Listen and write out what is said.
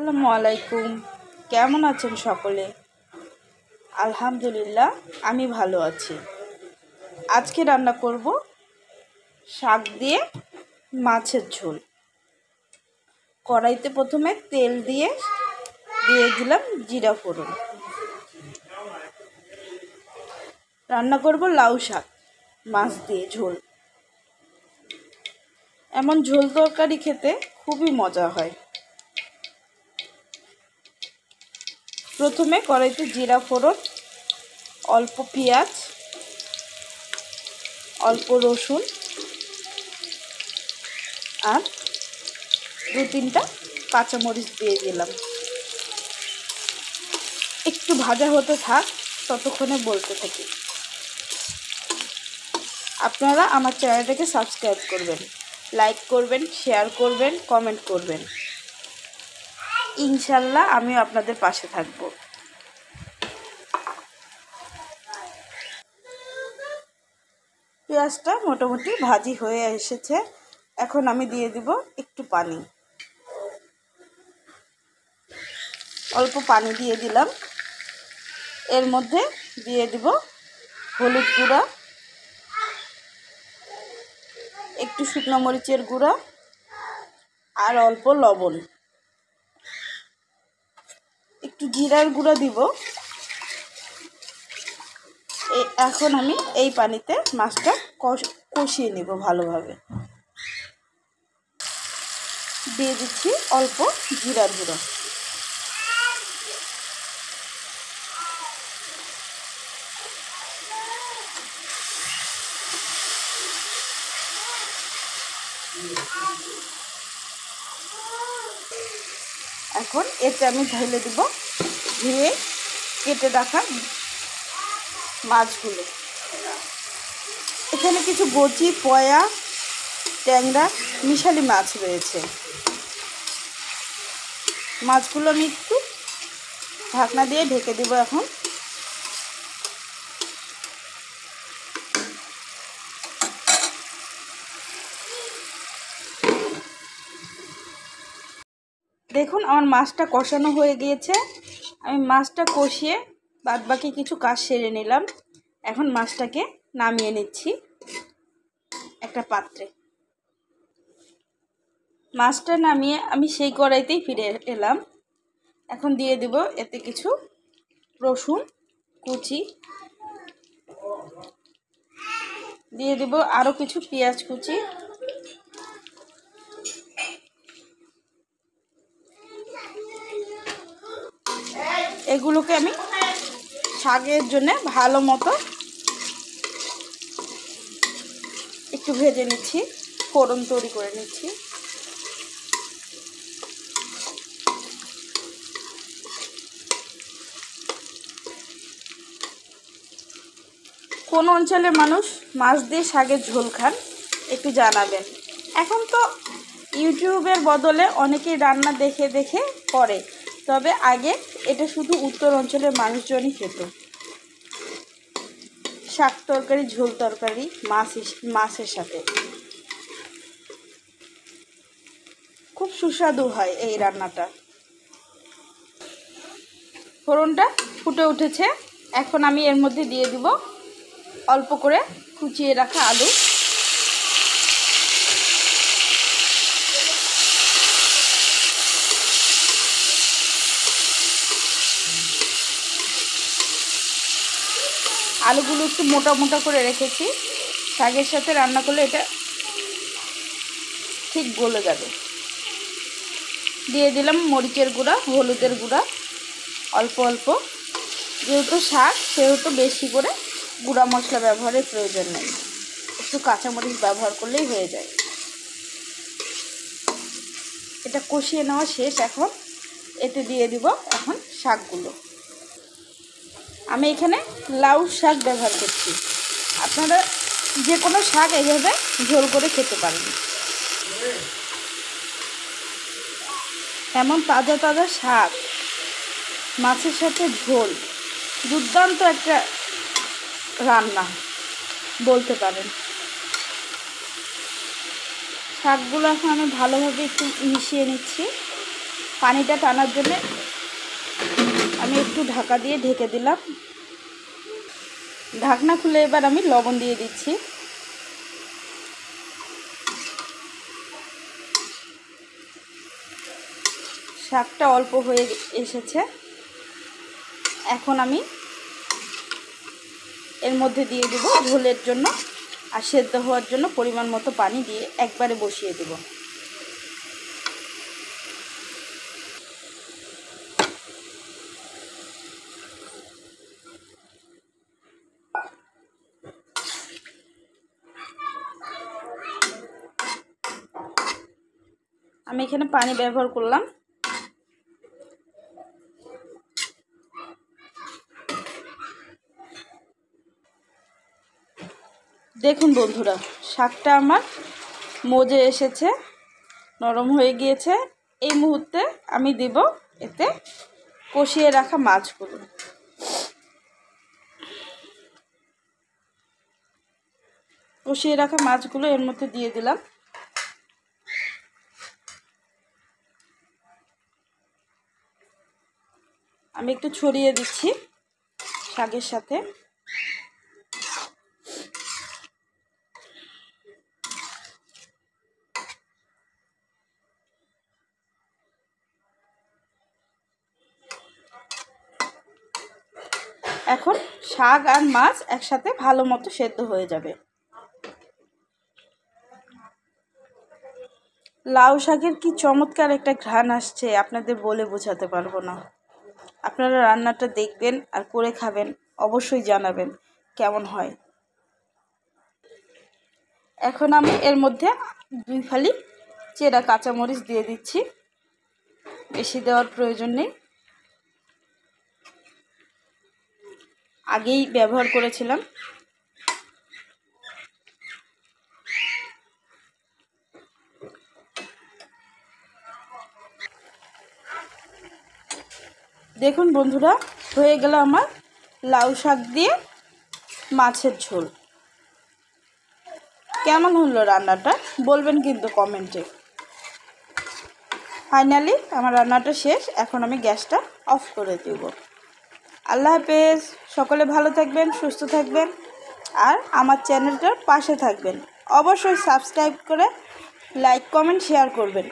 আসসালামু আলাইকুম। কেমন আছেন সকলে? আলহামদুলিল্লাহ, আমি ভালো আছি। আজকে রান্না করব শাক দিয়ে মাছের ঝোল। কড়াইতে প্রথমে তেল দিয়ে দিলাম জিরা ফোড়ন। রান্না করব লাউ শাক মাছ দিয়ে ঝোল। এমন ঝোল তরকারি খেতে খুবই মজা হয়। প্রথমে কড়াইতে জিরা ফোড়ন, অল্প পেঁয়াজ, অল্প রসুন আর 2-3টা কাঁচামরিচ দিয়ে দিলাম। একটু ভাজা হতে থাক, ততক্ষণে বলতে থাকি। আপনারা আমার চ্যানেলটাকে সাবস্ক্রাইব করবেন, লাইক করবেন, শেয়ার করবেন, কমেন্ট করবেন। ইনশাল্লাহ আমিও আপনাদের পাশে থাকব। পেঁয়াজটা মোটামুটি ভাজি হয়ে এসেছে। এখন আমি দিয়ে দিব একটু পানি। অল্প পানি দিয়ে দিলাম। এর মধ্যে দিয়ে দিব হলুদ গুঁড়া, একটু শুকনো মরিচের গুঁড়া আর অল্প লবণ, একটু জিরার গুঁড়া দিব। এখন আমি এই পানিতে মাছটা কষিয়ে নেব ভালোভাবে। দিয়ে দিচ্ছি অল্প জিরার গুঁড়ো। এখন এতে আমি ঢেলে দিব ধুয়ে কেটে রাখা মাছগুলো। এখানে কিছু বচি, পয়া, ট্যাংরা, মিশালি মাছ রয়েছে। মাছগুলো আমি একটু ঢাকনা দিয়ে ঢেকে দেব। এখন দেখুন আমার মাছটা কষানো হয়ে গিয়েছে। আমি মাছটা কষিয়ে বাদবাকি কিছু কাজ সেরে নিলাম। এখন মাছটাকে নামিয়ে নিচ্ছি একটা পাত্রে। মাছটা নামিয়ে আমি সেই কড়াইতেই ফিরে এলাম। এখন দিয়ে দেব এতে কিছু রসুন কুচি, দিয়ে দেব আরও কিছু পেঁয়াজ কুচি, এগুলোকে আমি শাকের জন্য ভালো মতো একটু ভেজে নিচ্ছি, ফোড়ন তৈরি করে নিচ্ছি। কোন অঞ্চলের মানুষ মাছ দিয়ে শাকের ঝোল খান একটু জানাবেন। এখন তো ইউটিউবের বদলে অনেকেই রান্না দেখে দেখে করে, তবে আগে এটা শুধু উত্তর অঞ্চলের মানুষজনই খেত। শাক তরকারি, ঝোল তরকারি, মাছের সাথে খুব সুস্বাদু হয় এই রান্নাটা। ফোড়নটা ফুটে উঠেছে। এখন আমি এর মধ্যে দিয়ে দিব অল্প করে কুচিয়ে রাখা আলু। আলুগুলো একটু মোটা মোটা করে রেখেছি, শাকের সাথে রান্না করলে এটা ঠিক গলে যাবে। দিয়ে দিলাম মরিচের গুঁড়া, হলুদের গুঁড়া অল্প অল্প। যেহেতু শাক সেহেতু বেশি করে গুঁড়া মশলা ব্যবহারের প্রয়োজন নেই, একটু কাঁচামরিচ ব্যবহার করলেই হয়ে যায়। এটা কষিয়ে নেওয়া শেষ। এখন এতে দিয়ে দিব এখন শাকগুলো। আমি এখানে লাউ শাক ব্যবহার করছি। আপনারা যে কোনো শাক এইভাবে ঝোল করে খেতে পারেন। এমন তাজা তাজা শাক মাছের সাথে ঝোল দুর্দান্ত একটা রান্না বলতে পারেন। শাকগুলো এখন আমি ভালোভাবে একটু মিশিয়ে নিচ্ছি। পানিটা টানার জন্য আমি একটু ঢাকা দিয়ে ঢেকে দিলাম। ঢাকনা খুলে এবার আমি লবণ দিয়ে দিচ্ছি। শাকটা অল্প হয়ে এসেছে। এখন আমি এর মধ্যে দিয়ে দেব ঝোলের জন্য আর সেদ্ধ হওয়ার জন্য পরিমাণ মতো পানি দিয়ে একবারে বসিয়ে দেব। আমি এখানে পানি ব্যবহার করলাম। দেখুন বন্ধুরা, শাকটা আমার মজে এসেছে, নরম হয়ে গিয়েছে। এই মুহূর্তে আমি দিব এতে কষিয়ে রাখা মাছগুলো। কষিয়ে রাখা মাছগুলো এর মধ্যে দিয়ে দিলাম। আমি একটু ছড়িয়ে দিচ্ছি শাকের সাথে। এখন শাক আর মাছ একসাথে ভালো মতো সেদ্ধ হয়ে যাবে। লাউ শাকের কি চমৎকার একটা ঘ্রাণ আসছে, আপনাদের বলে বোঝাতে পারবো না। আপনারা রান্নাটা দেখবেন আর করে খাবেন, অবশ্যই জানাবেন কেমন হয়। এখন আমি এর মধ্যে 2 ফালি চেরা কাঁচামরিচ দিয়ে দিচ্ছি। বেশি দেওয়ার প্রয়োজন নেই, আগেই ব্যবহার করেছিলাম। দেখুন বন্ধুরা, হয়ে গেল আমার লাউ শাক দিয়ে মাছের ঝোল। কেমন হলো রান্নাটা বলবেন কিন্তু কমেন্টে। ফাইনালি আমার রান্নাটা শেষ। এখন আমি গ্যাসটা অফ করে দেব। আল্লাহ হাফেজ। সকলে ভালো থাকবেন, সুস্থ থাকবেন আর আমার চ্যানেলটার পাশে থাকবেন। অবশ্যই সাবস্ক্রাইব করে লাইক কমেন্ট শেয়ার করবেন।